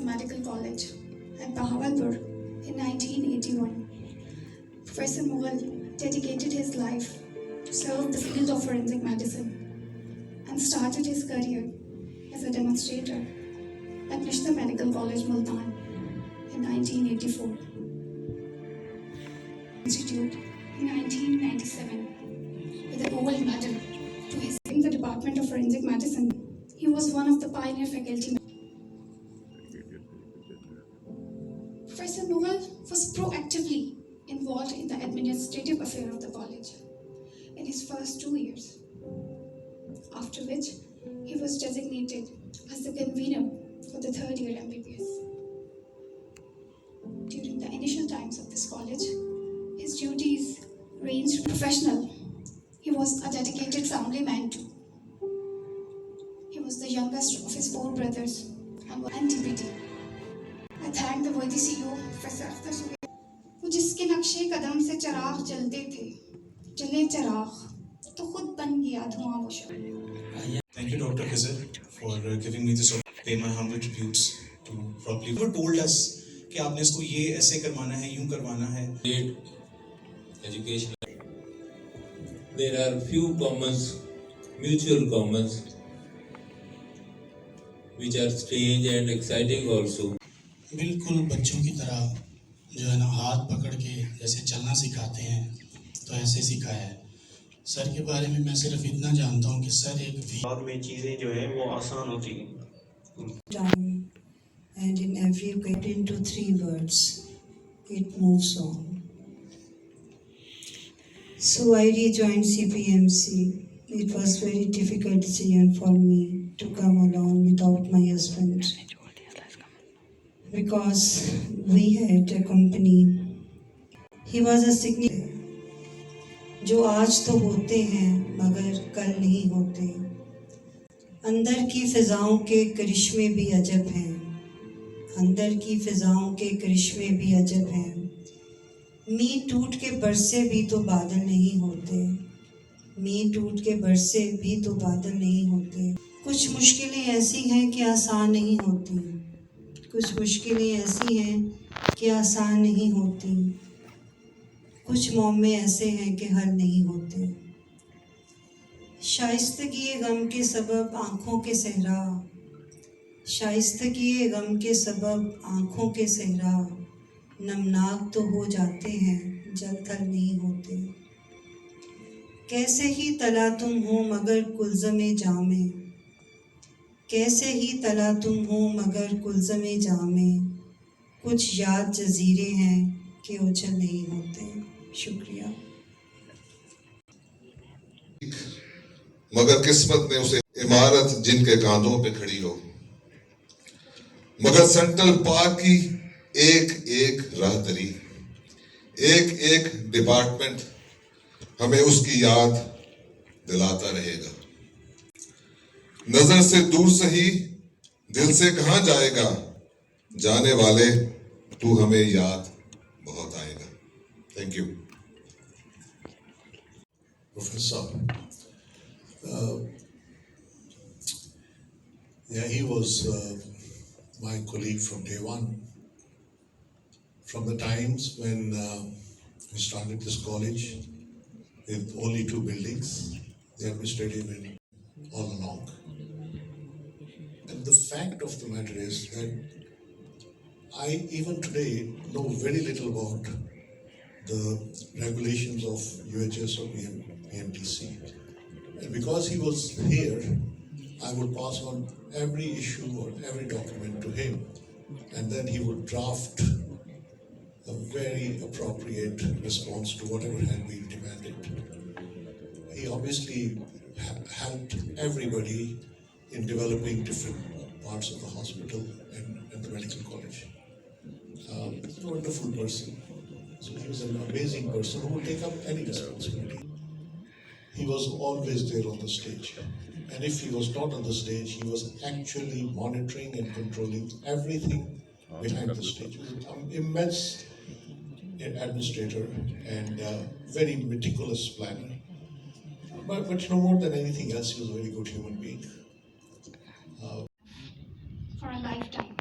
Medical College at Bahawalpur in 1981. Professor Mughal dedicated his life to serve the field of forensic medicine and started his career as a demonstrator at Nishtar Medical College, Multan in 1984. Institute in 1997 with a gold medal to his in the Department of Forensic Medicine. He was one of the pioneer faculty. Professor Mughal was proactively involved in the administrative affair of the college in his first 2 years, after which he was designated as the convener for the third year MBBS. During the initial times of this college, his duties ranged professional. He was a dedicated family man too. He was the youngest of his 4 brothers and TPT. I thank the worthy CEO, Professor Akhtar Suhail, वो जिसके नक्शे कदम से चिराग जलते थे, जले चिराग तो खुद बन गया धुआं वो शब. Thank you, Dr. Khizr, for giving me this opportunity to pay my humble tributes to properly. You told us कि आपने इसको ये ऐसे करवाना है, यूं करवाना है. Education. There are few comments, mutual comments, which are strange and exciting also. बिल्कुल बच्चों की तरह जो है ना हाथ पकड़ के जैसे चलना सिखाते हैं तो ऐसे सिखाया है. सर के बारे में मैं सिर्फ इतना जानता हूँ कि सर एक बाद में चीज़ें जो है वो आसान होती हैं. Time and in every get into 3 words, it moves on. So I rejoined CPMC. It was very difficult decision for me to come along without my husband, because we had a company. He was a significant. जो आज तो होते हैं मगर कल नहीं होते. अंदर की फिजाओं के करिश्मे भी अजब हैं. अंदर की फिजाओं के करिश्मे भी अजब हैं. मी टूट के बरसे भी तो बादल नहीं होते. मी टूट के बरसे भी तो बादल नहीं होते. कुछ मुश्किलें ऐसी हैं कि आसान नहीं होती. कुछ मुश्किलें ऐसी हैं कि आसान नहीं होती. कुछ मौमे ऐसे हैं कि हल नहीं होते. शाइस्तगी गम के सबब आँखों के सहरा. शाइस्तगी गम के सबब आँखों के सहरा. नमनाक तो हो जाते हैं जल थल नहीं होते. कैसे ही तला तुम हो मगर कुलज़मे जामे. कैसे ही तला तुम हो मगर कुलज़मे जामे. कुछ याद जजीरे हैं कि उछल नहीं होते. शुक्रिया. मगर किस्मत ने उसे इमारत जिनके कांधों पे खड़ी हो. मगर सेंट्रल पार्क की एक एक राहदरी, एक एक डिपार्टमेंट हमें उसकी याद दिलाता रहेगा. नजर से दूर सही दिल से कहां जाएगा. जाने वाले तू हमें याद बहुत आएगा. Thank you. Professor, yeah, he was my colleague from day one. From the times when we started this college with only 2 buildings, the administrative and all along. And the fact of the matter is that I even today know very little about the regulations of UHS or PMTC. And because he was here, I would pass on every issue or every document to him, and then he would draft a very appropriate response to whatever had been demanded. He obviously helped everybody in developing different parts of the hospital and the medical college. He's a wonderful person. So he was an amazing person who would take up any responsibility. He was always there on the stage. And if he was not on the stage, he was actually monitoring and controlling everything behind the stage. He was an immense administrator and very meticulous planner. But no more than anything else, he was a very good human being. For a lifetime.